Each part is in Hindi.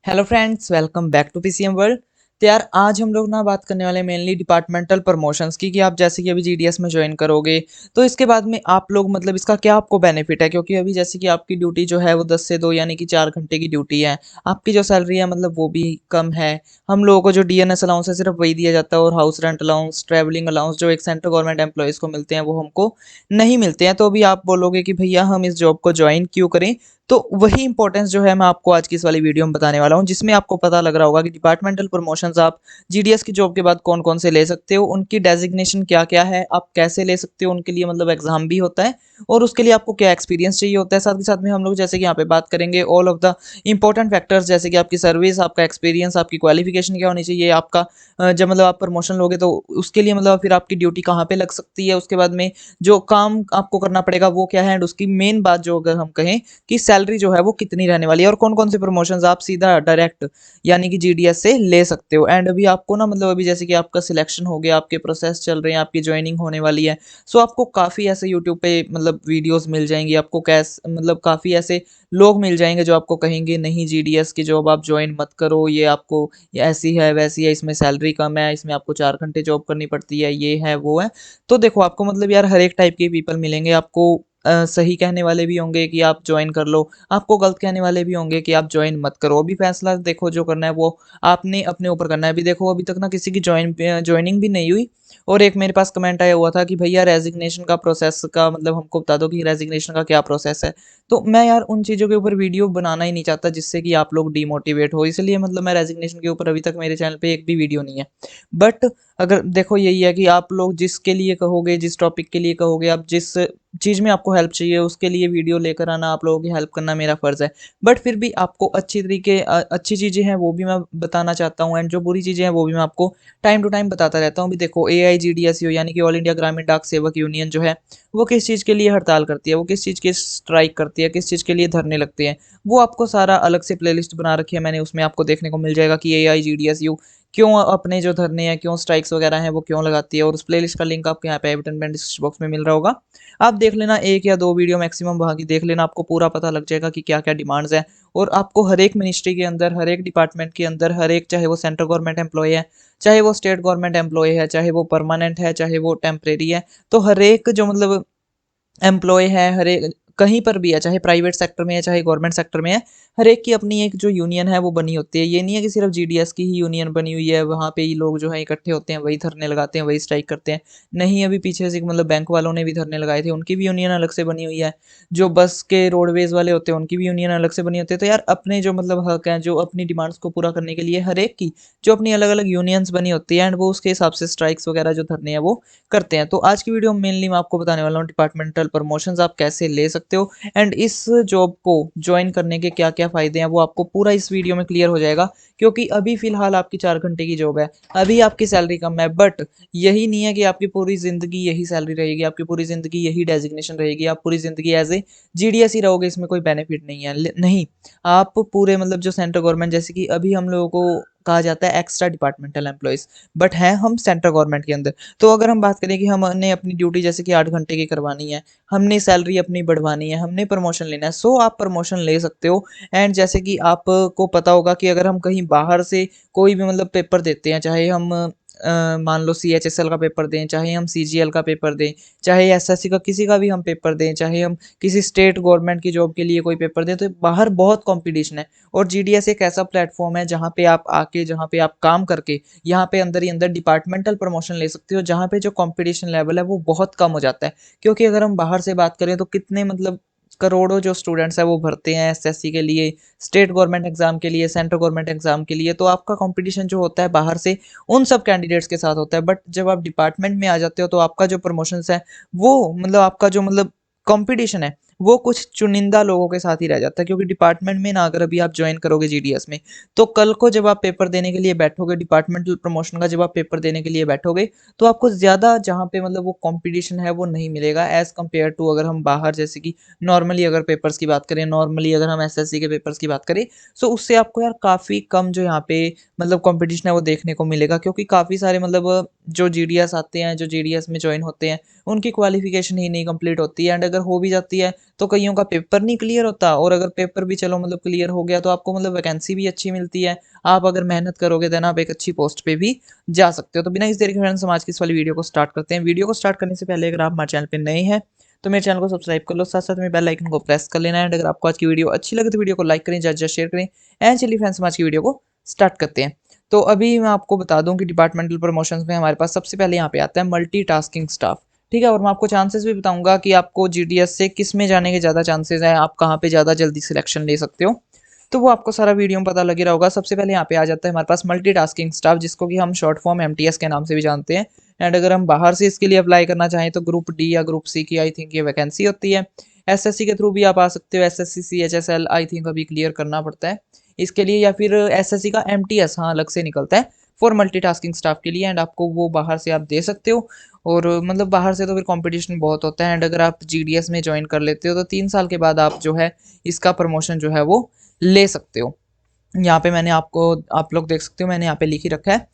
Hello friends, welcome back to PCM world. तो यार आज हम लोग ना बात करने वाले मेनली डिपार्टमेंटल प्रमोशंस की कि आप जैसे कि अभी जीडीएस में ज्वाइन करोगे तो इसके बाद में आप लोग मतलब इसका क्या आपको बेनिफिट है, क्योंकि अभी जैसे कि आपकी ड्यूटी जो है वो 10 से 2 यानी कि 4 घंटे की ड्यूटी है। आपकी जो सैलरी है मतलब वो भी कम है। हम लोगों को जो डीएनएस अलाउंस है सिर्फ वही दिया जाता है, और house rent allowance, travelling allowance जो एक सेंट्रल गवर्नमेंट एम्प्लॉयज़ को मिलते हैं वो हमको नहीं मिलते हैं। तो अभी आप बोलोगे कि भैया हम इस जॉब को ज्वाइन क्यों करें, तो वही इंपॉर्टेंस जो है मैं आपको आज की इस वाली वीडियो में बताने वाला हूँ, जिसमें आपको पता लग रहा होगा कि डिपार्टमेंटल प्रमोशंस आप जीडीएस की जॉब के बाद कौन कौन से ले सकते हो, उनकी डेजिग्नेशन क्या क्या है, आप कैसे ले सकते हो, उनके लिए मतलब एग्जाम भी होता है और उसके लिए आपको क्या एक्सपीरियंस चाहिए होता है। साथ ही साथ में हम लोग जैसे कि यहाँ पे बात करेंगे all of the important factors, जैसे कि आपकी सर्विस, आपका एक्सपीरियंस, आपकी क्वालिफिकेशन क्या होनी चाहिए, आपका जब मतलब आप प्रमोशन लोगे तो उसके लिए मतलब फिर आपकी ड्यूटी कहाँ पे लग सकती है, उसके बाद में जो काम आपको करना पड़ेगा वो क्या है, एंड उसकी मेन बात जो अगर हम कहें कि सैलरी जो है वो कितनी रहने वाली है, और कौन कौन से प्रमोशंस आप सीधा डायरेक्ट यानी कि जीडीएस से ले सकते हो। एंड अभी आपको ना मतलब अभी जैसे कि आपका सिलेक्शन हो गया, आपके प्रोसेस चल रहे हैं, आपकी ज्वाइनिंग होने वाली है, सो आपको काफ़ी ऐसे यूट्यूब पे मतलब वीडियोस मिल जाएंगी, आपको कैस मतलब काफ़ी ऐसे लोग मिल जाएंगे जो आपको कहेंगे नहीं जीडीएस की जॉब आप ज्वाइन मत करो, ये आपको ये ऐसी है वैसी है, इसमें सैलरी कम है, इसमें आपको 4 घंटे जॉब करनी पड़ती है, ये है वो है। तो देखो आपको मतलब यार हर एक टाइप के पीपल मिलेंगे आपको। सही कहने वाले भी होंगे कि आप ज्वाइन कर लो, आपको गलत कहने वाले भी होंगे कि आप ज्वाइन मत करो। अभी फैसला देखो जो करना है वो आपने अपने ऊपर करना है। अभी देखो अभी तक ना किसी की ज्वाइनिंग भी नहीं हुई, और एक मेरे पास कमेंट आया हुआ था कि भैया रेजिग्नेशन का प्रोसेस का मतलब हमको बता दो कि रेजिग्नेशन का क्या प्रोसेस है। तो मैं यार उन चीज़ों के ऊपर वीडियो बनाना ही नहीं चाहता जिससे कि आप लोग डिमोटिवेट हो, इसलिए मतलब मैं रेजिग्नेशन के ऊपर अभी तक मेरे चैनल पे एक भी वीडियो नहीं है। बट अगर देखो यही है कि आप लोग जिसके लिए कहोगे, जिस टॉपिक के लिए कहोगे, आप जिस चीज़ में आपको हेल्प चाहिए उसके लिए वीडियो लेकर आना, आप लोगों की हेल्प करना मेरा फ़र्ज़ है। बट फिर भी आपको अच्छी चीज़ें हैं वो भी मैं बताना चाहता हूँ, एंड जो बुरी चीज़ें हैं वो भी मैं आपको टाइम टू टाइम बताता रहता हूँ। अभी देखो एआईजीडीएसयू यानी कि ऑल इंडिया ग्रामीण डाक सेवक यूनियन जो है वो किस चीज़ के लिए हड़ताल करती है, वो किस चीज़ की स्ट्राइक करती है, किस चीज़ के लिए धरने लगते हैं, वो आपको सारा अलग से प्लेलिस्ट बना रखी है मैंने, उसमें आपको देखने को मिल जाएगा कि एआईजीडीएसयू क्यों अपने जो धरने हैं, क्यों स्ट्राइक्स वगैरह हैं वो क्यों लगाती है, और उस प्लेलिस्ट का लिंक आपको यहाँ पे आई बटन में डिस्क्रिप्शन बॉक्स में मिल रहा होगा। आप देख लेना, एक या दो वीडियो मैक्सिमम वहाँ की देख लेना, आपको पूरा पता लग जाएगा कि क्या क्या डिमांड्स हैं। और आपको हर एक मिनिस्ट्री के अंदर, हर एक डिपार्टमेंट के अंदर, हर एक, चाहे वो सेंट्रल गवर्नमेंट एम्प्लॉय है, चाहे वो स्टेट गवर्नमेंट एम्प्लॉय है, चाहे वो परमानेंट है, चाहे वो टेम्परेरी है, तो हर एक जो मतलब एम्प्लॉय है, हर एक कहीं पर भी है, चाहे प्राइवेट सेक्टर में है चाहे गवर्नमेंट सेक्टर में है, हर एक की अपनी एक जो यूनियन है वो बनी होती है। ये नहीं है कि सिर्फ जीडीएस की ही यूनियन बनी हुई है, वहाँ पे ही लोग जो है इकट्ठे होते हैं, वही धरने लगाते हैं, वही स्ट्राइक करते हैं। नहीं, अभी पीछे से मतलब बैंक वालों ने भी धरने लगाए थे, उनकी भी यूनियन अलग से बनी हुई है। जो बस के रोडवेज वाले होते हैं उनकी भी यूनियन अलग से बनी होती है। तो यार अपने जो मतलब हक हैं, जो अपनी डिमांड्स को पूरा करने के लिए हर एक की जो अपनी अलग अलग यूनियंस बनी होती है, एंड वो उसके हिसाब से स्ट्राइक्स वगैरह जो धरने हैं वो करते हैं। तो आज की वीडियो में मेनली मैं आपको बताने वाला हूँ डिपार्टमेंटल प्रमोशंस आप कैसे ले सकते हो, एंड इस जॉब को ज्वाइन करने के क्या क्या फ़ायदे हैं वो आपको पूरा इस वीडियो में क्लियर हो जाएगा। क्योंकि अभी फ़िलहाल आपकी 4 घंटे की जॉब है, अभी आपकी सैलरी कम है, बट यही नहीं है कि आपकी पूरी ज़िंदगी यही सैलरी रहेगी, आपकी पूरी ज़िंदगी यही डेजिग्नेशन रहेगी, आप पूरी ज़िंदगी एज ए जीडीएस ही रहोगे, इसमें कोई बेनिफिट नहीं है। नहीं, आप पूरे मतलब जो सेंट्रल गवर्नमेंट, जैसे कि अभी हम लोगों को कहा जाता है एक्स्ट्रा डिपार्टमेंटल एम्प्लॉयज़, बट हैं हम सेंट्रल गवर्नमेंट के अंदर। तो अगर हम बात करें कि हमने अपनी ड्यूटी जैसे कि 8 घंटे की करवानी है, हमने सैलरी अपनी बढ़वानी है, हमने प्रमोशन लेना है, सो आप प्रमोशन ले सकते हो। एंड जैसे कि आपको पता होगा कि अगर हम कहीं बाहर से कोई भी मतलब पेपर देते हैं, चाहे हम मान लो सीएचएसएल का पेपर दें, चाहे हम सीजीएल का पेपर दें, चाहे एसएससी का किसी का भी हम पेपर दें, चाहे हम किसी स्टेट गवर्नमेंट की जॉब के लिए कोई पेपर दें, तो बाहर बहुत कंपटीशन है। और जीडीएस एक ऐसा प्लेटफॉर्म है जहाँ पे आप आके, जहाँ पे आप काम करके, यहाँ पे अंदर ही अंदर डिपार्टमेंटल प्रमोशन ले सकते हो, जहाँ पे जो कंपटीशन लेवल है वो बहुत कम हो जाता है। क्योंकि अगर हम बाहर से बात करें तो कितने मतलब करोड़ों जो स्टूडेंट्स हैं वो भरते हैं एसएससी के लिए, स्टेट गवर्नमेंट एग्जाम के लिए, सेंट्रल गवर्नमेंट एग्जाम के लिए, तो आपका कंपटीशन जो होता है बाहर से उन सब कैंडिडेट्स के साथ होता है। बट जब आप डिपार्टमेंट में आ जाते हो तो आपका जो प्रमोशंस है वो मतलब आपका जो मतलब कंपटीशन है वो कुछ चुनिंदा लोगों के साथ ही रह जाता है। क्योंकि डिपार्टमेंट में ना अगर अभी आप ज्वाइन करोगे जीडीएस में, तो कल को जब आप पेपर देने के लिए बैठोगे, डिपार्टमेंटल प्रमोशन का जब आप पेपर देने के लिए बैठोगे, तो आपको ज़्यादा जहाँ पे मतलब वो कंपटीशन है वो नहीं मिलेगा एज़ कम्पेयर टू अगर हम बाहर, जैसे कि नॉर्मली अगर पेपर्स की बात करें, नॉर्मली अगर हम एसएससी के पेपर्स की बात करें, सो उससे आपको यार काफ़ी कम जो यहाँ पे मतलब कंपटीशन है वो देखने को मिलेगा। क्योंकि काफ़ी सारे मतलब जो जीडीएस आते हैं, जो जीडीएस में ज्वाइन होते हैं, उनकी क्वालिफिकेशन ही नहीं कंप्लीट होती है, एंड अगर हो भी जाती है तो कईयों का पेपर नहीं क्लियर होता, और अगर पेपर भी चलो मतलब क्लियर हो गया तो आपको मतलब वैकेंसी भी अच्छी मिलती है। आप अगर मेहनत करोगे देन आप एक अच्छी पोस्ट पे भी जा सकते हो। तो बिना इस देरी के फ्रेंड्स, हम आज की इस वाली वीडियो को स्टार्ट करते हैं। वीडियो को स्टार्ट करने से पहले अगर आप हमारे चैनल पे नए हैं तो मेरे चैनल को सब्सक्राइब कर लो, साथ साथ में बेल आइकन को प्रेस कर लेना है। एंड अगर आपको आज की वीडियो अच्छी लगे तो वीडियो को लाइक करें, ज़्यादा शेयर करें। एंड चलिए फ्रेंड्स, हम आज की वीडियो को स्टार्ट करते हैं। तो अभी मैं आपको बता दूं कि डिपार्टमेंटल प्रमोशंस में हमारे पास सबसे पहले यहाँ पे आता है मल्टीटास्किंग स्टाफ। ठीक है, और मैं आपको चांसेस भी बताऊंगा कि आपको जीडीएस से किस में जाने के ज़्यादा चांसेस हैं, आप कहाँ पे ज़्यादा जल्दी सिलेक्शन ले सकते हो। तो वो आपको सारा वीडियो में पता लग ही रहा होगा। सबसे पहले यहाँ पे आ जाता है हमारे पास मल्टीटास्किंग स्टाफ, जिसको कि हम शॉर्ट फॉर्म एमटीएस के नाम से भी जानते हैं। एंड अगर हम बाहर से इसके लिए अप्लाई करना चाहें तो ग्रुप डी या ग्रुप सी की आई थिंक ये वैकेंसी होती है। एसएससी के थ्रू भी आप आ सकते हो, एसएससी सीएचएसएल आई थिंक अभी क्लियर करना पड़ता है इसके लिए, या फिर एसएससी का एमटीएस हाँ अलग से निकलता है फॉर मल्टीटास्किंग स्टाफ के लिए। एंड आपको वो बाहर से आप दे सकते हो, और मतलब बाहर से तो फिर कंपटीशन बहुत होता है। एंड अगर आप जीडीएस में ज्वाइन कर लेते हो तो 3 साल के बाद आप जो है इसका प्रमोशन जो है वो ले सकते हो। यहाँ पे मैंने आपको, आप लोग देख सकते हो मैंने यहाँ पे लिख ही रखा है,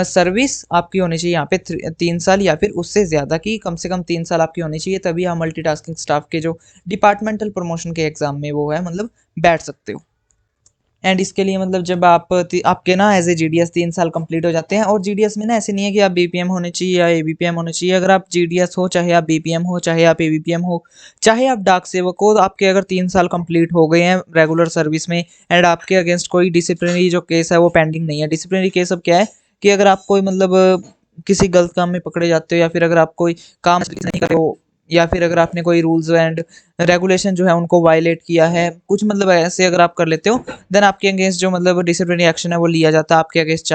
सर्विस आपकी होनी चाहिए यहाँ पे 3 साल या फिर उससे ज़्यादा की, कम से कम 3 साल आपकी होनी चाहिए, तभी आप मल्टीटास्किंग स्टाफ के जो डिपार्टमेंटल प्रमोशन के एग्जाम में वो है मतलब बैठ सकते हो। एंड इसके लिए मतलब जब आपके ना एज ए जीडीएस 3 साल कंप्लीट हो जाते हैं, और जीडीएस में ना ऐसे नहीं है कि आप बीपीएम होने चाहिए या एबीपीएम होने चाहिए। अगर आप जीडीएस हो, चाहे आप बीपीएम हो, चाहे आप एबीपीएम हो, चाहे आप डाक सेवक हो, तो आपके अगर 3 साल कंप्लीट हो गए हैं रेगुलर सर्विस में एंड आपके अगेंस्ट कोई डिसिप्लिनरी जो केस है वो पेंडिंग नहीं है। डिसिप्लिनरी केस अब क्या है कि अगर आप कोई मतलब किसी गलत काम में पकड़े जाते हो, या फिर अगर आप कोई काम नहीं कर रहे हो, या फिर अगर आपने कोई रूल्स एंड रेगुलेशन जो है उनको वायलेट किया है, कुछ मतलब ऐसे अगर आप कर लेते हो, देन आपके अगेंस्ट जो मतलब डिसिप्लिनरी एक्शन है वो लिया जाता है, आपके अगेंस्ट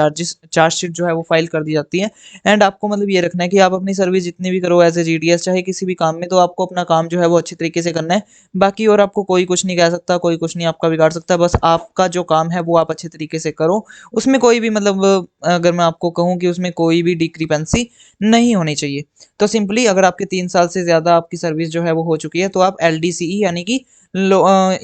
चार्जशीट जो है वो फाइल कर दी जाती है। एंड आपको मतलब ये रखना है कि आप अपनी सर्विस जितनी भी करो एज ए जीडीएस चाहे किसी भी काम में, तो आपको अपना काम जो है वो अच्छी तरीके से करना है। बाकी और आपको कोई कुछ नहीं कह सकता, कोई कुछ नहीं आपका बिगाड़ सकता, बस आपका जो काम है वो आप अच्छे तरीके से करो। उसमें कोई भी मतलब अगर मैं आपको कहूँ कि उसमें कोई भी डिक्रीपेंसी नहीं होनी चाहिए। तो सिंपली अगर आपके 3 साल से ज़्यादा आपकी सर्विस जो है वो हो चुकी है तो आप एलडीसीई यानी कि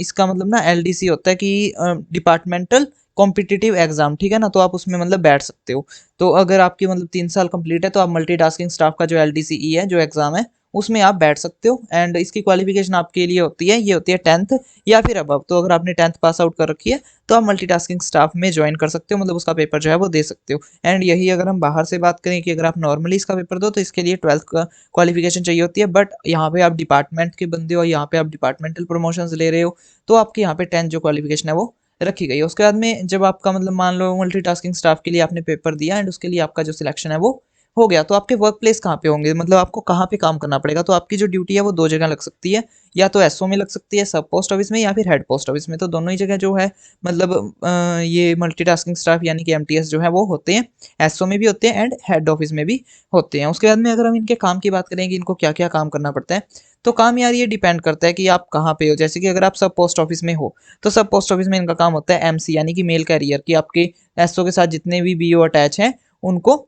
इसका मतलब ना एलडीसी होता है कि डिपार्टमेंटल कॉम्पिटिटिव एग्जाम, ठीक है ना, तो आप उसमें मतलब बैठ सकते हो। तो अगर आपकी मतलब 3 साल कंप्लीट है तो आप मल्टीटास्किंग स्टाफ का जो एलडीसीई है जो एग्जाम है उसमें आप बैठ सकते हो। एंड इसकी क्वालिफिकेशन आपके लिए होती है, ये होती है 10th या फिर अबव। तो अगर आपने 10th पास आउट कर रखी है तो आप मल्टीटास्किंग स्टाफ में ज्वाइन कर सकते हो, मतलब उसका पेपर जो है वो दे सकते हो। एंड यही अगर हम बाहर से बात करें कि अगर आप नॉर्मली इसका पेपर दो तो इसके लिए 12th का क्वालिफिकेशन चाहिए होती है। बट यहाँ पे आप डिपार्टमेंट के बंदे हो, यहाँ पे आप डिपार्टमेंटल प्रमोशंस ले रहे हो, तो आपके यहाँ पे 10th जो क्वालिफिकेशन है वो रखी गई है। उसके बाद में जब आपका मतलब मान लो मल्टीटास्किंग स्टाफ के लिए आपने पेपर दिया एंड उसके लिए आपका जो सिलेक्शन है वो हो गया, तो आपके वर्क प्लेस कहाँ पे होंगे, मतलब आपको कहाँ पे काम करना पड़ेगा। तो आपकी जो ड्यूटी है वो 2 जगह लग सकती है, या तो एसओ में लग सकती है सब पोस्ट ऑफिस में, या फिर हेड पोस्ट ऑफिस में। तो दोनों ही जगह जो है मतलब ये मल्टीटास्किंग स्टाफ यानी कि एमटीएस जो है वो होते हैं, एसओ में भी होते हैं एंड हेड ऑफिस में भी होते हैं। उसके बाद में अगर हम इनके काम की बात करें कि इनको क्या क्या काम करना पड़ता है, तो काम यार ये डिपेंड करता है कि आप कहाँ पे हो। जैसे कि अगर आप सब पोस्ट ऑफिस में हो तो सब पोस्ट ऑफिस में इनका काम होता है एमसी यानी कि मेल कैरियर, की आपके एसओ के साथ जितने भी बीओ अटैच हैं उनको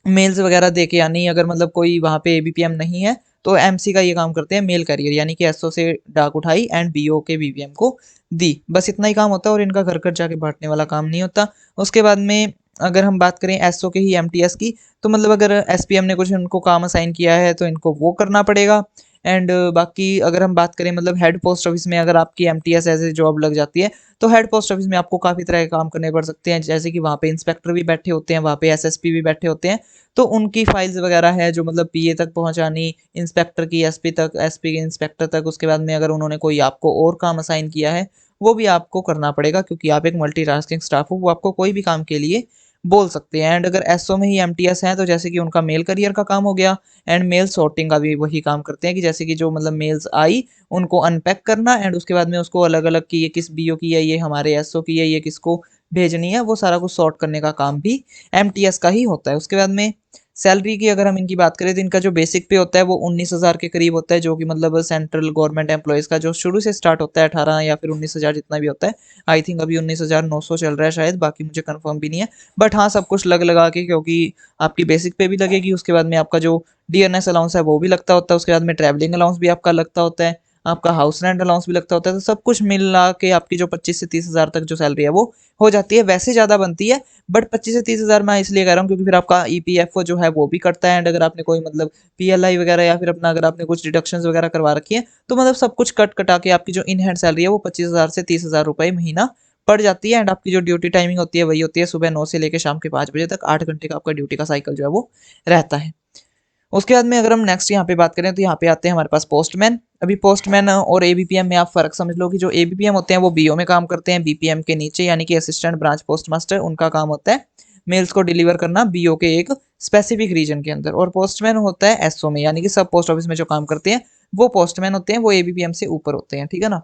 मेल्स वगैरह दे के आनी। अगर मतलब कोई वहाँ पे एबीपीएम नहीं है तो एमसी का ये काम करते हैं मेल कैरियर, यानी कि एसओ से डाक उठाई एंड बीओ के बीपीएम को दी, बस इतना ही काम होता है, और इनका घर घर जाके बांटने वाला काम नहीं होता। उसके बाद में अगर हम बात करें एसओ के ही एमटीएस की, तो मतलब अगर एसपीएम ने कुछ इनको काम असाइन किया है तो इनको वो करना पड़ेगा। एंड बाकी अगर हम बात करें मतलब हेड पोस्ट ऑफिस में अगर आपकी एमटीएस ऐसे जॉब लग जाती है तो हेड पोस्ट ऑफिस में आपको काफ़ी तरह के काम करने पड़ सकते हैं। जैसे कि वहाँ पे इंस्पेक्टर भी बैठे होते हैं, वहाँ पे एसएसपी भी बैठे होते हैं, तो उनकी फाइल्स वगैरह है जो मतलब पीए तक पहुंचानी, इंस्पेक्टर की एसपी तक, एसपी के इंस्पेक्टर तक। उसके बाद में अगर उन्होंने कोई आपको और काम असाइन किया है वो भी आपको करना पड़ेगा, क्योंकि आप एक मल्टीटास्किंग स्टाफ हो, वो आपको कोई भी काम के लिए बोल सकते हैं। एंड अगर एसओ में ही एमटीएस है तो जैसे कि उनका मेल करियर का काम हो गया, एंड मेल सॉर्टिंग का भी वही काम करते हैं कि जैसे कि जो मतलब मेल्स आई उनको अनपैक करना एंड उसके बाद में उसको अलग अलग की ये किस बीओ की है, ये हमारे एसओ की है, ये किसको भेजनी है, वो सारा कुछ सॉर्ट करने का काम भी एमटीएस का ही होता है। उसके बाद में सैलरी की अगर हम इनकी बात करें तो इनका जो बेसिक पे होता है वो 19,000 के करीब होता है, जो कि मतलब सेंट्रल गवर्नमेंट एम्प्लॉयज़ का जो शुरू से स्टार्ट होता है 18 या फिर 19,000 जितना भी होता है। आई थिंक अभी 19,900 चल रहा है शायद, बाकी मुझे कंफर्म भी नहीं है। बट हाँ सब कुछ लग लगा के, क्योंकि आपकी बेसिक पे भी लगेगी, उसके बाद में आपका जो डीएनएस अलाउंस है वो भी लगता होता है, उसके बाद में ट्रैवलिंग अलाउंस भी आपका लगता होता है, आपका हाउस रेंट अलाउंस भी लगता होता है, तो सब कुछ मिला के आपकी जो 25 से 30 हज़ार तक जो सैलरी है वो हो जाती है। वैसे ज़्यादा बनती है, बट 25 से 30 हज़ार मैं इसलिए कह रहा हूँ क्योंकि फिर आपका ईपीएफओ जो है वो भी कटता है, एंड अगर आपने कोई मतलब पीएलआई वगैरह या फिर अपना अगर आपने कुछ डिडक्शंस वगैरह करवा रखी है, तो मतलब सब कुछ कट कटा के आपकी जो इन हैंड सैलरी है वो 25 हज़ार से 30 हज़ार रुपये महीना पड़ जाती है। एंड आपकी जो ड्यूटी टाइमिंग होती है वही होती है सुबह 9 से लेकर शाम के 5 बजे तक, 8 घंटे का आपका ड्यूटी का साइकिल जो है वो रहता है। उसके बाद में अगर हम नेक्स्ट यहाँ पे बात करें तो यहाँ पे आते हैं हमारे पास पोस्टमैन। अभी पोस्टमैन और एबीपीएम में आप फर्क समझ लो कि जो एबीपीएम होते हैं वो बीओ में काम करते हैं, बीपीएम के नीचे यानी कि असिस्टेंट ब्रांच पोस्ट मास्टर, उनका काम होता है मेल्स को डिलीवर करना बीओ के एक स्पेसिफिक रीजन के अंदर। और पोस्टमैन होता है एसओ में, यानी कि सब पोस्ट ऑफिस में जो काम करते हैं वो पोस्टमैन होते हैं, वो एबीपीएम से ऊपर होते हैं, ठीक है ना।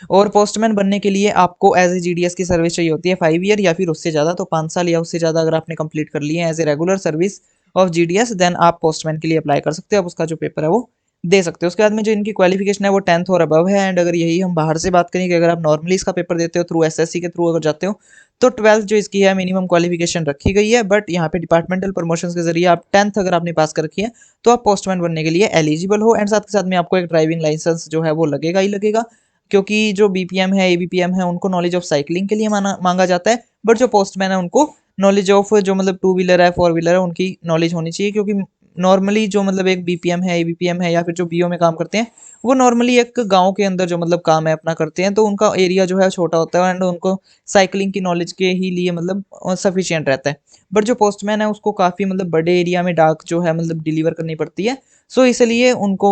और पोस्टमैन बनने के लिए आपको एज ए जीडीएस की सर्विस चाहिए होती है 5 ईयर या फिर उससे ज़्यादा, तो 5 साल या उससे ज़्यादा अगर आपने कंप्लीट कर लिए as a regular service of GDS, then आप पोस्टमैन के लिए अप्लाई कर सकते हो, आप उसका जो पेपर है वो दे सकते हो। उसके बाद में जो इनकी क्वालिफिकेशन है वो 10th और अबव है। एंड अगर यही हम बाहर से बात करें कि अगर आप नॉर्मली इसका पेपर देते हो थ्रू एसएससी के थ्रू अगर जाते हो, तो 12th जो इसकी है मिनिमम क्वालिफिकेशन रखी गई है, बट यहाँ पे डिपार्टमेंटल प्रमोशन के जरिए आप 10th अगर आपने पास कर रखी है तो आप पोस्टमैन बनने के लिए एलिजिबल हो। एंड साथ के साथ में आपको एक ड्राइविंग लाइसेंस जो है वो लगेगा ही लगेगा, क्योंकि जो बीपीएम है एबीपीएम है उनको नॉलेज ऑफ साइकिलिंग के लिए मांगा जाता है, बट जो पोस्टमैन है उनको नॉलेज ऑफ जो मतलब टू व्हीलर है, फोर व्हीलर है, उनकी नॉलेज होनी चाहिए। क्योंकि नॉर्मली जो मतलब एक बीपीएम है एबीपीएम है या फिर जो बीओ में काम करते हैं, वो नॉर्मली एक गांव के अंदर जो मतलब काम है अपना करते हैं, तो उनका एरिया जो है छोटा होता है एंड उनको साइकिलिंग की नॉलेज के ही लिए मतलब सफिशियंट रहता है। बट जो पोस्टमैन है उसको काफ़ी मतलब बड़े एरिया में डाक जो है मतलब डिलीवर करनी पड़ती है, सो इसलिए उनको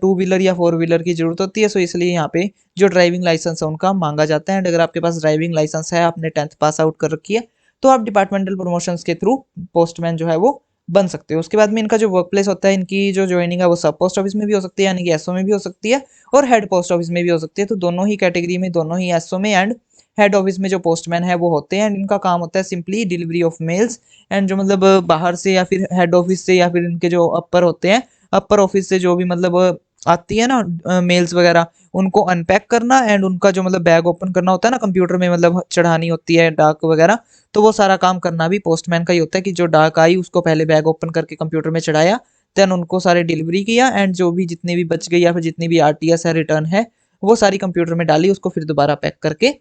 टू व्हीलर या फोर व्हीलर की ज़रूरत होती है। सो इसलिए यहाँ पे जो ड्राइविंग लाइसेंस है उनका मांगा जाता है। एंड अगर आपके पास ड्राइविंग लाइसेंस है, आपने 10th पास आउट कर रखी है, तो आप डिपार्टमेंटल प्रमोशंस के थ्रू पोस्टमैन जो है वो बन सकते हो। उसके बाद में इनका जो वर्क प्लेस होता है, इनकी जो ज्वाइनिंग है वो सब पोस्ट ऑफिस में भी हो सकती है, यानी कि एसओ में भी हो सकती है और हेड पोस्ट ऑफिस में भी हो सकती है। तो दोनों ही कैटेगरी में, दोनों ही एसओ में एंड हेड ऑफिस में जो पोस्टमैन है वो होते हैं। एंड इनका काम होता है simply delivery of males. And जो मतलब बाहर से या फिर हेड ऑफिस से या फिर इनके जो अपर होते हैं, अपर ऑफिस से जो भी मतलब आती है ना मेल्स वगैरह, उनको अनपैक करना एंड उनका जो मतलब बैग ओपन करना होता है ना, कंप्यूटर में मतलब चढ़ानी होती है डाक वगैरह, तो वो सारा काम करना भी पोस्टमैन का ही होता है कि जो डाक आई उसको पहले बैग ओपन करके कंप्यूटर में चढ़ाया, देन उनको सारे डिलीवरी किया एंड जो भी जितनी भी बच गई या फिर जितनी भी आरटीएस है रिटर्न है वो सारी कंप्यूटर में डाली, उसको फिर दोबारा पैक करके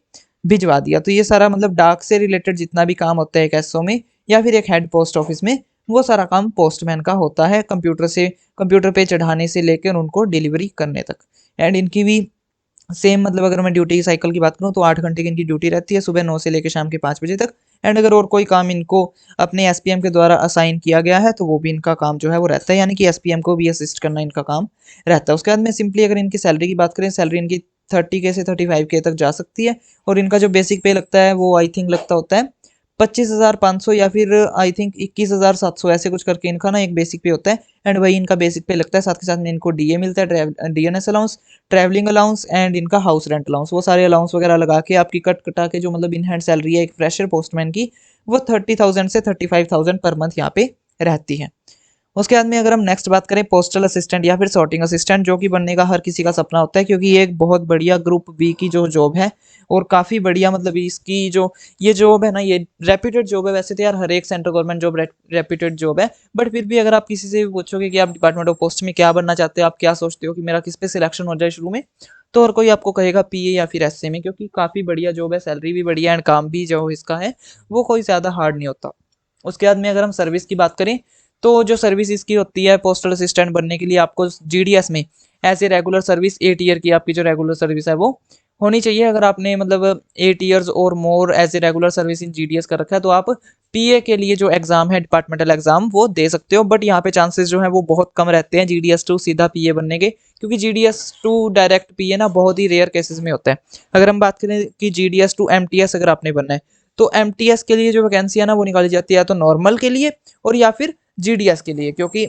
भिजवा दिया। तो ये सारा मतलब डाक से रिलेटेड जितना भी काम होता है एक एसओ में या फिर एक हेड पोस्ट ऑफिस में, वो सारा काम पोस्टमैन का होता है, कंप्यूटर पे चढ़ाने से लेकर उनको डिलीवरी करने तक। एंड इनकी भी सेम मतलब अगर मैं ड्यूटी साइकिल की बात करूँ तो 8 घंटे की इनकी ड्यूटी रहती है सुबह 9 से लेकर शाम के 5 बजे तक। एंड अगर और कोई काम इनको अपने एसपीएम के द्वारा असाइन किया गया है तो वो भी इनका काम जो है वो रहता है, यानी कि एसपीएम को भी असिस्ट करना इनका काम रहता है। उसके बाद में सिंपली अगर इनकी सैलरी की बात करें, सैलरी इनकी 30K से 35K तक जा सकती है। और इनका जो बेसिक पे लगता है वो आई थिंक लगता होता है 25,500 या फिर आई थिंक 21,700, ऐसे कुछ करके इनका ना एक बेसिक पे होता है। एंड वही इनका बेसिक पे लगता है, साथ के साथ में इनको डीए मिलता है, DNS allowance, travelling allowance and इनका हाउस रेंट अलाउंस। वो सारे अलाउंस वगैरह लगा के आपकी कट कटा के जो मतलब इन हैंड सैलरी है एक फ्रेशर पोस्टमैन की, वो 30,000 से 35,000 पर मंथ यहाँ पे रहती है। उसके बाद में अगर हम नेक्स्ट बात करें पोस्टल असिस्टेंट या फिर सॉर्टिंग असिस्टेंट, जो कि बनने का हर किसी का सपना होता है, क्योंकि ये एक बहुत बढ़िया ग्रुप बी की जो जॉब है और काफ़ी बढ़िया मतलब इसकी जो ये जॉब है ना, ये रेप्यूटेड जॉब है। वैसे तो यार हर एक central government job reputed job है, बट फिर भी अगर आप किसी से भी पूछोगे कि आप डिपार्टमेंट ऑफ पोस्ट में क्या बनना चाहते हो, आप क्या सोचते हो कि मेरा किस पे सिलेक्शन हो जाए शुरू में, तो हर कोई आपको कहेगा पीए या फिर एसए में, क्योंकि काफ़ी बढ़िया जॉब है, सैलरी भी बढ़िया एंड काम भी जो इसका है वो कोई ज़्यादा हार्ड नहीं होता। उसके बाद में अगर हम सर्विस की बात करें, तो जो सर्विस इसकी होती है पोस्टल असिस्टेंट बनने के लिए आपको जीडीएस में as a regular service 8 year की आपकी जो रेगुलर सर्विस है वो होनी चाहिए। अगर आपने मतलब 8 ईयर्स और more as a regular service in GDS कर रखा है, तो आप पीए के लिए जो एग्जाम है डिपार्टमेंटल एग्जाम वो दे सकते हो। बट यहाँ पे चांसेस जो है वो बहुत कम रहते हैं जीडीएस टू सीधा पीए बनने के, क्योंकि जीडीएस टू डायरेक्ट पीए ना बहुत ही रेयर केसेस में होता है। अगर हम बात करें कि जीडीएस टू एमटीएस अगर आपने बनना है, तो एमटीएस के लिए जो वैकेंसी है ना वो निकाली जाती है या तो नॉर्मल के लिए और या फिर जीडीएस के लिए, क्योंकि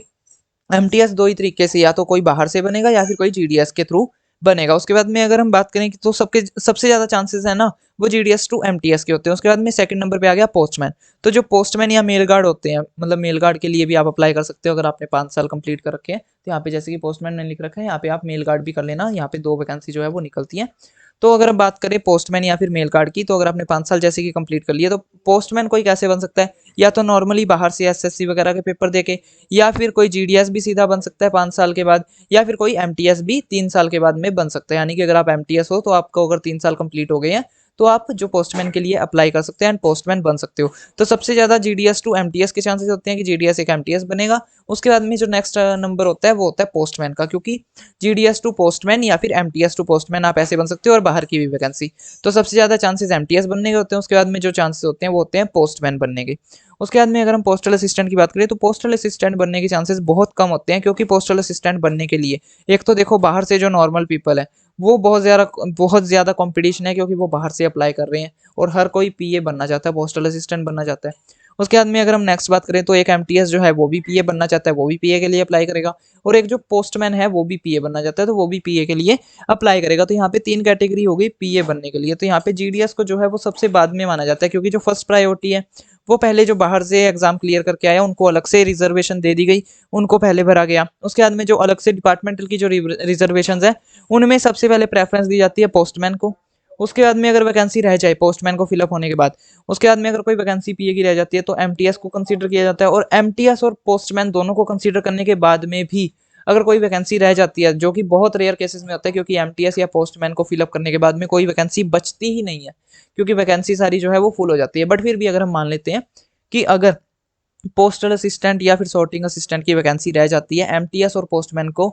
एमटीएस दो ही तरीके से, या तो कोई बाहर से बनेगा या फिर कोई जीडीएस के थ्रू बनेगा। उसके बाद में अगर हम बात करें तो सबके सबसे ज़्यादा चांसेस है ना वो जीडीएस टू एमटीएस के होते हैं। उसके बाद में सेकंड नंबर पे आ गया पोस्टमैन। तो जो पोस्टमैन या मेल गार्ड होते हैं, मतलब मेल गार्ड के लिए भी आप अप्लाई कर सकते हो अगर आपने 5 साल कंप्लीट कर रखे हैं। तो यहाँ पे जैसे कि पोस्टमैन ने लिख रखा है, यहाँ पे आप मेल गार्ड भी कर लेना, यहाँ पे 2 वैकेंसी जो है वो निकलती है। तो अगर हम बात करें पोस्टमैन या फिर मेल कार्ड की, तो अगर आपने 5 साल जैसे कि कंप्लीट कर लिया, तो पोस्टमैन कोई कैसे बन सकता है, या तो नॉर्मली बाहर से एसएससी वगैरह के पेपर देके, या फिर कोई जीडीएस भी सीधा बन सकता है 5 साल के बाद, या फिर कोई एमटीएस भी 3 साल के बाद में बन सकता है। यानी कि अगर आप एमटीएस हो तो आपको अगर 3 साल कंप्लीट हो गए हैं तो आप जो पोस्टमैन के लिए अप्लाई कर सकते हैं एंड पोस्टमैन बन सकते हो। तो सबसे ज़्यादा जीडीएस टू एमटीएस के चांसेस होते हैं कि जीडीएस एक एमटीएस बनेगा। उसके बाद में जो नेक्स्ट नंबर होता है वो होता है पोस्टमैन का, क्योंकि जीडीएस टू पोस्टमैन या फिर एमटीएस टू पोस्टमैन आप ऐसे बन सकते हो, और बाहर की भी वैकेंसी। तो सबसे ज़्यादा चांसेस एमटीएस बनने के होते हैं, उसके बाद में जो चांसेस होते हैं वो होते हैं पोस्टमैन बनने के। उसके बाद में अगर हम पोस्टल असिस्टेंट की बात करें, तो पोस्टल असिस्टेंट बनने के चांसेस बहुत कम होते हैं, क्योंकि पोस्टल असिस्टेंट बनने के लिए एक तो देखो बाहर से जो नॉर्मल पीपल है वो बहुत ज़्यादा कंपटीशन है, क्योंकि वो बाहर से अप्लाई कर रहे हैं और हर कोई पीए बनना चाहता है, पोस्टल असिस्टेंट बनना चाहता है। उसके बाद में अगर हम नेक्स्ट बात करें, तो एक एमटीएस जो है वो भी पीए बनना चाहता है, वो भी पीए के लिए अप्लाई करेगा, और एक जो पोस्टमैन है वो भी पीए बनना चाहता है, तो वो भी पीए के लिए अप्लाई करेगा। तो यहाँ पे 3 कैटेगरी हो गई पीए बनने के लिए। तो यहाँ पे जीडीएस को जो है वो सबसे बाद में माना जाता है, क्योंकि जो फर्स्ट प्रायोरिटी है वो पहले जो बाहर से एग्जाम क्लियर करके आया उनको अलग से रिजर्वेशन दे दी गई, उनको पहले भरा गया। उसके बाद में जो अलग से डिपार्टमेंटल की जो रिजर्वेशन है उनमें सबसे पहले प्रेफरेंस दी जाती है पोस्टमैन को। उसके बाद में अगर वैकेंसी रह जाए पोस्टमैन को फिलअप होने के बाद, उसके बाद में अगर कोई वैकेंसी पीए की रह जाती है तो एमटीएस को कंसीडर किया जाता है, और एमटीएस और पोस्टमैन दोनों को कंसीडर करने के बाद में भी अगर कोई वैकेंसी रह जाती है, जो कि बहुत रेयर केसेस में होता है, क्योंकि एमटीएस या पोस्टमैन को फिलअप करने के बाद में कोई वैकेंसी बचती ही नहीं है, क्योंकि वैकेंसी सारी जो है वो फुल हो जाती है। बट फिर भी अगर हम मान लेते हैं कि अगर पोस्टल असिस्टेंट या फिर सॉर्टिंग असिस्टेंट की वैकेंसी रह जाती है एमटीएस और पोस्टमैन को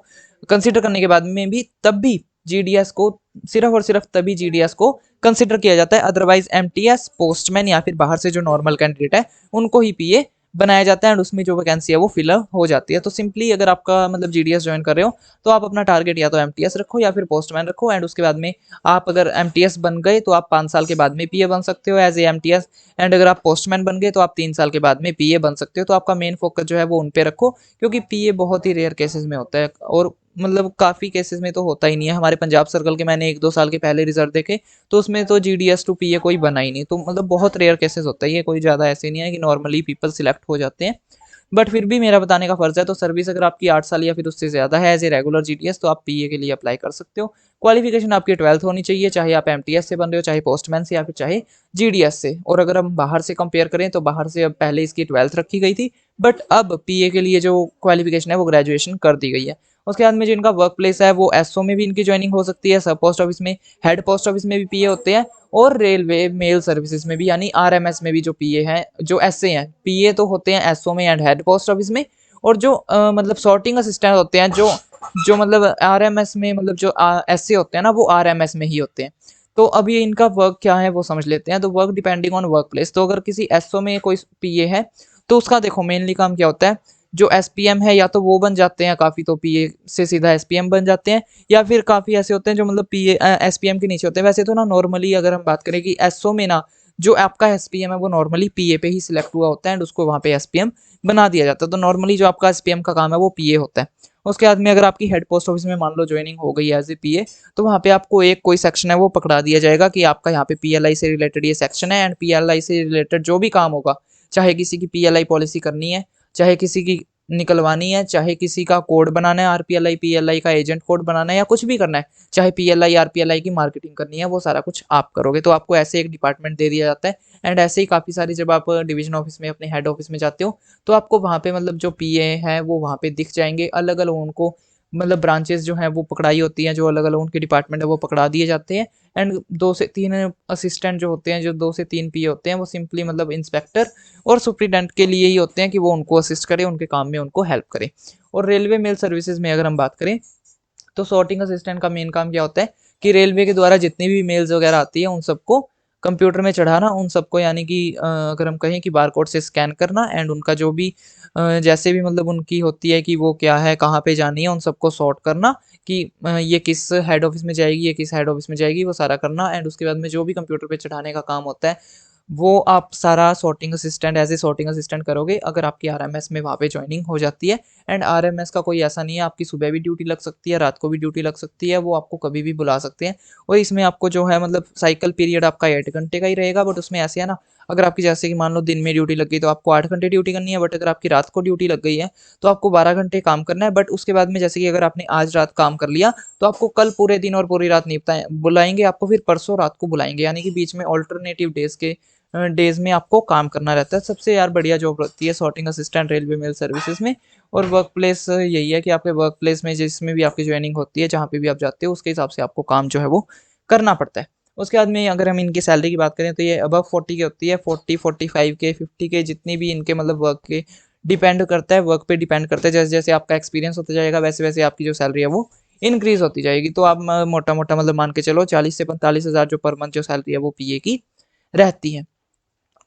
कंसीडर करने के बाद में भी, तब भी जीडीएस को सिर्फ और सिर्फ तभी जीडीएस को कंसीडर किया जाता है। अदरवाइज एमटीएस, पोस्टमैन या फिर बाहर से जो नॉर्मल कैंडिडेट है उनको ही पीए बनाया जाता है, एंड उसमें जो वैकेंसी है वो फिलअप हो जाती है। तो सिंपली अगर आपका मतलब जीडीएस ज्वाइन कर रहे हो तो आप अपना टारगेट या तो एमटीएस रखो या फिर पोस्टमैन रखो, एंड उसके बाद में आप अगर एमटीएस बन गए तो आप 5 साल के बाद में पीए बन सकते हो एज ए एमटीएस, एंड अगर आप पोस्टमैन बन गए तो आप 3 साल के बाद में पीए बन सकते हो। तो आपका मेन फोकस जो है वो उन पे रखो, क्योंकि पीए बहुत ही रेयर केसेस में होता है, और मतलब काफ़ी केसेस में तो होता ही नहीं है। हमारे पंजाब सर्कल के मैंने 1-2 साल के पहले रिजल्ट देखे, तो उसमें तो जीडीएस टू पीए कोई बना ही नहीं। तो मतलब बहुत रेयर केसेस होता है, ये कोई ज़्यादा ऐसे नहीं है कि नॉर्मली पीपल सिलेक्ट हो जाते हैं। बट फिर भी मेरा बताने का फर्ज है, तो सर्विस अगर आपकी 8 साल या फिर उससे ज़्यादा है एज ए रेगुलर जीडीएस, तो आप पीए के लिए अप्लाई कर सकते हो। क्वालिफिकेशन आपकी 12th होनी चाहिए, चाहे आप एमटीएस से बन रहे हो, चाहे पोस्टमैन से, या फिर चाहे जीडीएस से। और अगर हम बाहर से कंपेयर करें तो बाहर से अब पहले इसकी 12th रखी गई थी, बट अब पीए के लिए जो क्वालिफिकेशन है वो ग्रेजुएशन कर दी गई है। उसके बाद में जो इनका वर्क प्लेस है वो एसओ में भी इनकी ज्वाइनिंग हो सकती है, सब पोस्ट ऑफिस में, हेड पोस्ट ऑफिस में भी पीए होते हैं, और रेलवे मेल सर्विसेज में भी, यानी आरएमएस में भी जो पीए हैं, जो एसए हैं। पीए तो होते हैं एसओ में एंड हेड पोस्ट ऑफिस में, और जो मतलब सॉर्टिंग असिस्टेंट होते हैं, जो जो मतलब आरएमएस में, मतलब जो एसए होते हैं ना, वो आरएमएस में ही होते हैं। तो अब ये इनका वर्क क्या है वो समझ लेते हैं। तो work depending on work place. तो अगर किसी एसओ में कोई पीए है तो उसका देखो मेनली काम क्या होता है, जो एसपीएम है या तो वो बन जाते हैं काफ़ी, तो पीए से सीधा एसपीएम बन जाते हैं, या फिर काफ़ी ऐसे होते हैं जो मतलब पीए एसपीएम के नीचे होते हैं। वैसे तो ना नॉर्मली अगर हम बात करें कि एसओ में ना जो आपका एसपीएम है वो नॉर्मली पीए पे ही सिलेक्ट हुआ होता है, एंड उसको वहाँ पे एसपीएम बना दिया जाता है। तो नॉर्मली जो आपका एसपीएम का काम है वो पीए होता है। उसके बाद में अगर आपकी हेड पोस्ट ऑफिस में मान लो ज्वाइनिंग हो गई एज ए पीए, तो वहाँ पे आपको एक कोई सेक्शन है वो पकड़ा दिया जाएगा कि आपका यहाँ पे पीएलआई से रिलेटेड ये सेक्शन है, एंड पीएलआई से रिलेटेड जो भी काम होगा, चाहे किसी की पीएलआई पॉलिसी करनी है, चाहे किसी की निकलवानी है, चाहे किसी का कोड बनाना है, आरपीएलआई पीएलआई का एजेंट कोड बनाना है, या कुछ भी करना है, चाहे पीएलआई आरपीएलआई की मार्केटिंग करनी है, वो सारा कुछ आप करोगे। तो आपको ऐसे एक डिपार्टमेंट दे दिया जाता है। एंड ऐसे ही काफ़ी सारी, जब आप डिवीजन ऑफिस में अपने हेड ऑफिस में जाते हो तो आपको वहाँ पे मतलब जो पीए हैं वो वहाँ पे दिख जाएंगे, अलग अलग उनको मतलब ब्रांचेस जो हैं वो पकड़ाई होती हैं, जो अलग अलग उनके डिपार्टमेंट है वो पकड़ा दिए जाते हैं। एंड 2 से 3 असिस्टेंट जो होते हैं, जो 2 से 3 पीए होते हैं, वो सिंपली मतलब इंस्पेक्टर और सुप्रीडेंट के लिए ही होते हैं कि वो उनको असिस्ट करें, उनके काम में उनको हेल्प करें। और रेलवे मेल सर्विसेज में अगर हम बात करें, तो सॉर्टिंग असिस्टेंट का मेन काम क्या होता है कि रेलवे के द्वारा जितनी भी मेल्स वगैरह आती है उन सबको कंप्यूटर में चढ़ाना, उन सबको यानी कि अगर हम कहें कि बारकोड से स्कैन करना, एंड उनका जो भी जैसे भी मतलब उनकी होती है कि वो क्या है, कहाँ पे जानी है, उन सबको सॉर्ट करना कि ये किस हेड ऑफिस में जाएगी, ये किस हेड ऑफिस में जाएगी, वो सारा करना। एंड उसके बाद में जो भी कंप्यूटर पे चढ़ाने का काम होता है वो आप सारा sorting assistant as a sorting assistant करोगे, अगर आपकी आरएमएस में वहाँ पे ज्वाइनिंग हो जाती है। एंड आरएमएस का कोई ऐसा नहीं है, आपकी सुबह भी ड्यूटी लग सकती है, रात को भी ड्यूटी लग सकती है, वो आपको कभी भी बुला सकते हैं। और इसमें आपको जो है मतलब साइकिल पीरियड आपका 8 घंटे का ही रहेगा, बट उसमें ऐसे है ना, अगर आपकी जैसे कि मान लो दिन में ड्यूटी लग गई तो आपको 8 घंटे ड्यूटी करनी है, बट अगर आपकी रात को ड्यूटी लग गई है तो आपको 12 घंटे काम करना है। बट उसके बाद में जैसे कि अगर आपने आज रात काम कर लिया तो आपको कल पूरे दिन और पूरी रात नहीं बुलाएंगे, आपको फिर परसों रात को बुलाएंगे, यानी कि बीच में ऑल्टरनेटिव डेज में आपको काम करना रहता है। सबसे यार बढ़िया जॉब रहती है sorting assistant railway mail services में। और वर्क प्लेस यही है कि आपके वर्क प्लेस में जिसमें भी आपकी ज्वाइनिंग होती है, जहाँ पे भी आप जाते हो, उसके हिसाब से आपको काम जो है वो करना पड़ता है। उसके बाद में अगर हम इनकी सैलरी की बात करें तो ये अबव 40 की होती है, 40, 45 के, 50 के, जितनी भी इनके मतलब वर्क के डिपेंड करता है, वर्क पे डिपेंड करता है। जैसे जैसे आपका एक्सपीरियंस होता जाएगा वैसे वैसे आपकी जो सैलरी है वो इंक्रीज होती जाएगी। तो आप मोटा मोटा मतलब मान के चलो 40 से 45 हज़ार जो पर मंथ जो सैलरी है वो पीए की रहती है।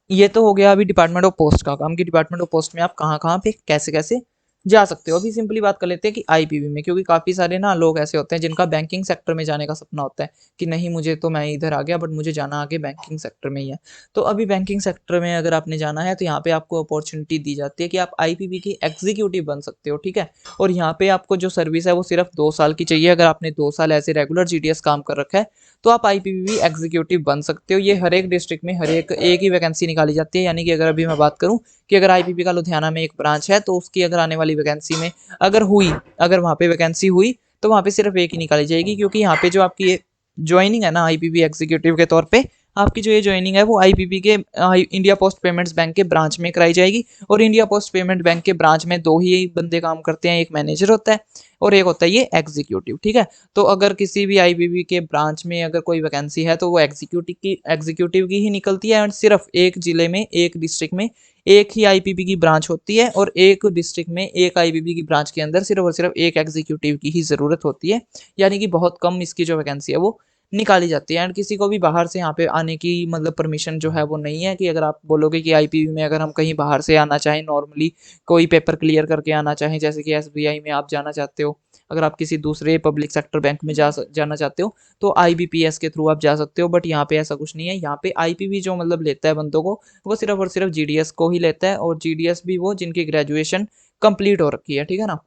ये तो हो गया अभी डिपार्टमेंट ऑफ पोस्ट का काम, कि डिपार्टमेंट ऑफ पोस्ट में आप कहाँ कहाँ पे कैसे कैसे जा सकते हो। अभी सिंपली बात कर लेते हैं कि आईपीवी में, क्योंकि काफ़ी सारे ना लोग ऐसे होते हैं जिनका बैंकिंग सेक्टर में जाने का सपना होता है कि नहीं मुझे तो मैं इधर आ गया बट मुझे जाना आगे बैंकिंग सेक्टर में ही है। तो अभी बैंकिंग सेक्टर में अगर आपने जाना है तो यहाँ पे आपको अपॉर्चुनिटी दी जाती है कि आप आईपीवी की एग्जीक्यूटिव बन सकते हो, ठीक है। और यहाँ पे आपको जो सर्विस है वो सिर्फ 2 साल की चाहिए। अगर आपने 2 साल ऐसे रेगुलर जीडीएस काम कर रखा है तो आप आईपीवी एग्जीक्यूटिव बन सकते हो। ये हर एक डिस्ट्रिक्ट में हर एक ही वैकेंसी निकाली जाती है, यानी कि अगर अभी मैं बात करूं कि अगर आईपीपी का लुधियाना में एक ब्रांच है तो उसकी अगर आने वाली वैकेंसी में अगर वहाँ पे वैकेंसी हुई तो वहाँ पे सिर्फ एक ही निकाली जाएगी, क्योंकि यहाँ पे जो आपकी ज्वाइनिंग है ना आईपीपी एग्जीक्यूटिव के तौर पे, आपकी जो ये ज्वाइनिंग है वो आईपीपी के इंडिया पोस्ट पेमेंट्स बैंक के ब्रांच में कराई जाएगी। और इंडिया पोस्ट पेमेंट बैंक के ब्रांच में दो ही बंदे काम करते हैं, एक मैनेजर होता है और एक होता है ये एग्जीक्यूटिव, ठीक है। तो अगर किसी भी आईपीपी के ब्रांच में अगर कोई वैकेंसी है तो वो एग्जीक्यूटिव की ही निकलती है। और सिर्फ एक जिले में एक डिस्ट्रिक्ट में एक ही आईपीपी की ब्रांच होती है, और एक डिस्ट्रिक्ट में एक आईपीपी की ब्रांच के अंदर सिर्फ और सिर्फ एक एग्जीक्यूटिव की ही ज़रूरत होती है। यानी कि बहुत कम इसकी जो वैकेंसी है वो निकाली जाती है। एंड किसी को भी बाहर से यहाँ पे आने की मतलब परमिशन जो है वो नहीं है, कि अगर आप बोलोगे कि आईपीवी में अगर हम कहीं बाहर से आना चाहें, नॉर्मली कोई पेपर क्लियर करके आना चाहें, जैसे कि एसबीआई में आप जाना चाहते हो, अगर आप किसी दूसरे पब्लिक सेक्टर बैंक में जाना चाहते हो तो आईबीपीएस के थ्रू आप जा सकते हो। बट यहाँ पे ऐसा कुछ नहीं है। यहाँ पे आईपीवी जो मतलब लेता है बंदों को, वो सिर्फ और सिर्फ जीडीएस को ही लेता है, और जीडीएस भी वो जिनकी ग्रेजुएशन कंप्लीट हो रखी है, ठीक है ना।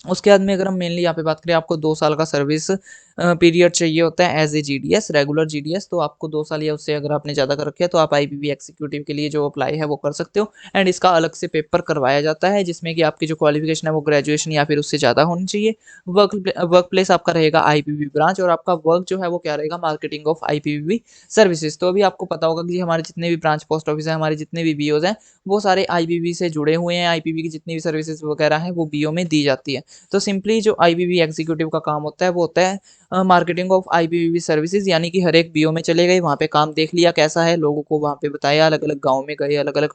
उसके बाद में अगर हम मेनली यहाँ पे बात करें, आपको 2 साल का सर्विस पीरियड चाहिए होता है as a GDS, regular GDS. तो आपको 2 साल या उससे अगर आपने ज़्यादा कर रखे है तो आप आईपीवी एग्जीक्यूटिव के लिए जो अप्लाई है वो कर सकते हो। एंड इसका अलग से पेपर करवाया जाता है जिसमें कि आपकी जो क्वालिफिकेशन है वो ग्रेजुएशन या फिर उससे ज़्यादा होनी चाहिए। वर्क प्लेस आपका रहेगा आईपीवी ब्रांच, और आपका वर्क जो है वो क्या रहेगा, मार्केटिंग ऑफ आईपीवी सर्विसेज। तो अभी आपको पता होगा कि हमारे जितने भी ब्रांच पोस्ट ऑफिस है, हमारे जितने भी बीओज हैं, वो सारे आईपीवी से जुड़े हुए हैं। आईपीवी की जितनी भी सर्विसेज वगैरह हैं वो बीओ में दी जाती है। तो सिंपली जो आईपीवी एग्जीक्यूटिव का काम होता है वो होता है मार्केटिंग ऑफ आईपीवी सर्विसेज, यानी कि हर एक बीओ में चले गए, वहाँ पे काम देख लिया कैसा है, लोगों को वहाँ पे बताया, अलग अलग गाँव में गए, अलग अलग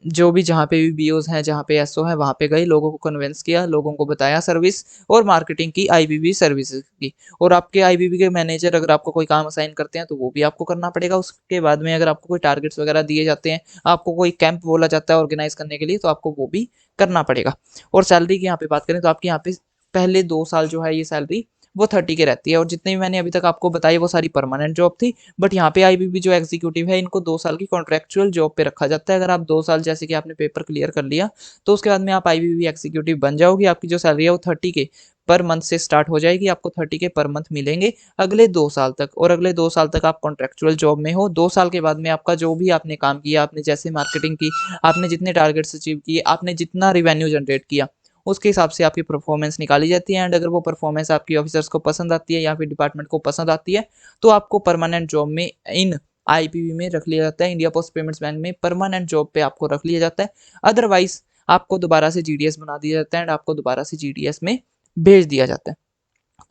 जो भी जहाँ पे भी बीओज हैं, जहाँ पे एसओ है वहाँ पे गए, लोगों को कन्विंस किया, लोगों को बताया सर्विस और मार्केटिंग की आईपीवी सर्विसेज की। और आपके आईपीवी के मैनेजर अगर आपको कोई काम असाइन करते हैं तो वो भी आपको करना पड़ेगा। उसके बाद में अगर आपको कोई टारगेट्स वगैरह दिए जाते हैं, आपको कोई कैंप बोला जाता है ऑर्गेनाइज करने के लिए, तो आपको वो भी करना पड़ेगा। और सैलरी की यहाँ पे बात करें तो आपकी यहाँ पे पहले 2 साल जो है ये सैलरी वो 30 के रहती है। और जितने भी मैंने अभी तक आपको बताई वो सारी परमानेंट जॉब थी। बट यहाँ पे आईबीबी जो एग्जीक्यूटिव है इनको 2 साल की कॉन्ट्रेक्चुअल जॉब पे रखा जाता है। अगर आप 2 साल जैसे कि आपने पेपर क्लियर कर लिया तो उसके बाद में आप आईबीबी एग्जीक्यूटिव बन जाओगे। आपकी जो सैलरी है वो 30 के पर मंथ से स्टार्ट हो जाएगी। आपको 30 के पर मंथ मिलेंगे अगले 2 साल तक। और अगले 2 साल तक आप कॉन्ट्रेक्चुअल जॉब में हो। 2 साल के बाद में आपका जो भी आपने काम किया, आपने जैसे मार्केटिंग की, आपने जितने टारगेट्स अचीव किए, आपने जितना रिवेन्यू जनरेट किया, उसके हिसाब से आपकी परफॉर्मेंस निकाली जाती है। एंड अगर वो परफॉर्मेंस आपकी ऑफिसर्स को पसंद आती है या फिर डिपार्टमेंट को पसंद आती है तो आपको परमानेंट जॉब में इन आईपीवी में रख लिया जाता है। इंडिया पोस्ट पेमेंट्स बैंक में परमानेंट जॉब पे आपको रख लिया जाता है। अदरवाइज आपको दोबारा से जीडीएस बना दिया जाता है एंड आपको दोबारा से जीडीएस में भेज दिया जाता है।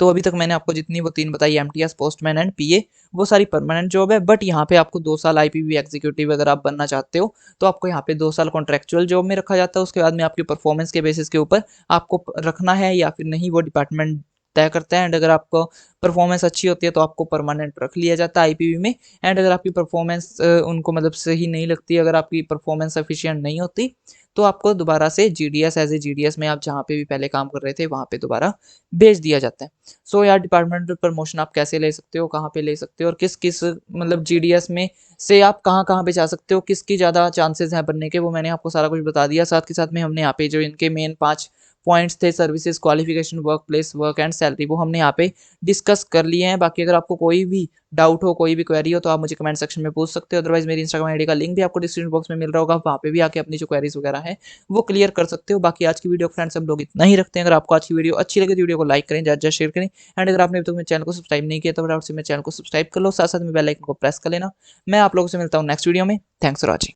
तो अभी तक मैंने आपको जितनी वो 3 बताई, एमटीएस, पोस्टमैन एंड पीए, वो सारी परमानेंट जॉब है। बट यहाँ पे आपको 2 साल आईपीवी एग्जीक्यूटिव अगर आप बनना चाहते हो तो आपको यहाँ पे 2 साल कॉन्ट्रेक्चुअल जॉब में रखा जाता है। उसके बाद में आपकी परफॉर्मेंस के बेसिस के ऊपर आपको रखना है या फिर नहीं वो डिपार्टमेंट तय करता है। एंड अगर आपको परफॉर्मेंस अच्छी होती है तो आपको परमानेंट रख लिया जाता है आईपीवी में। एंड अगर आपकी परफॉर्मेंस उनको मतलब सही नहीं लगती, अगर आपकी परफॉर्मेंस सफिशिएंट नहीं होती तो आपको दोबारा से जीडीएस एज ए जीडीएस में आप जहाँ पे भी पहले काम कर रहे थे वहाँ पे दोबारा भेज दिया जाता है। सो यार डिपार्टमेंटल प्रमोशन आप कैसे ले सकते हो, कहाँ पे ले सकते हो, और किस किस मतलब जीडीएस में से आप कहाँ कहाँ पे जा सकते हो, किसकी ज़्यादा चांसेस हैं बनने के, वो मैंने आपको सारा कुछ बता दिया। साथ के साथ में हमने यहाँ पे जो इनके मेन 5 पॉइंट्स थे, services, qualification, work place, work and salary, वो हमने यहाँ पे डिस्कस कर लिए हैं। बाकी अगर आपको कोई भी डाउट हो, कोई भी क्वेरी हो, तो आप मुझे कमेंट सेक्शन में पूछ सकते हो। अदरवाइज मेरी इंस्टाग्राम आईडी का लिंक भी आपको डिस्क्रिप्शन बॉक्स में मिल रहा होगा, वहाँ पे भी आके अपनी जो क्वेरीज वगैरह है वो क्लियर कर सकते हो। बाकी आज की वीडियो फ्रेंड्स हम लोग इतना ही रखते हैं। अगर आपको आज की वीडियो अच्छी लगे तो वीडियो को लाइक करें, ज़्यादा शेयर करें, एंड अगर आपने अभी तक मेरे चैनल को सब्सक्राइब नहीं किया तो फटाफट से मेरे चैनल को सब्सक्राइब कर लो, साथ साथ में बेल आइकन को प्रेस कर लेना। मैं आप लोगों से मिलता हूँ नेक्स्ट वीडियो में। Thanks for watching.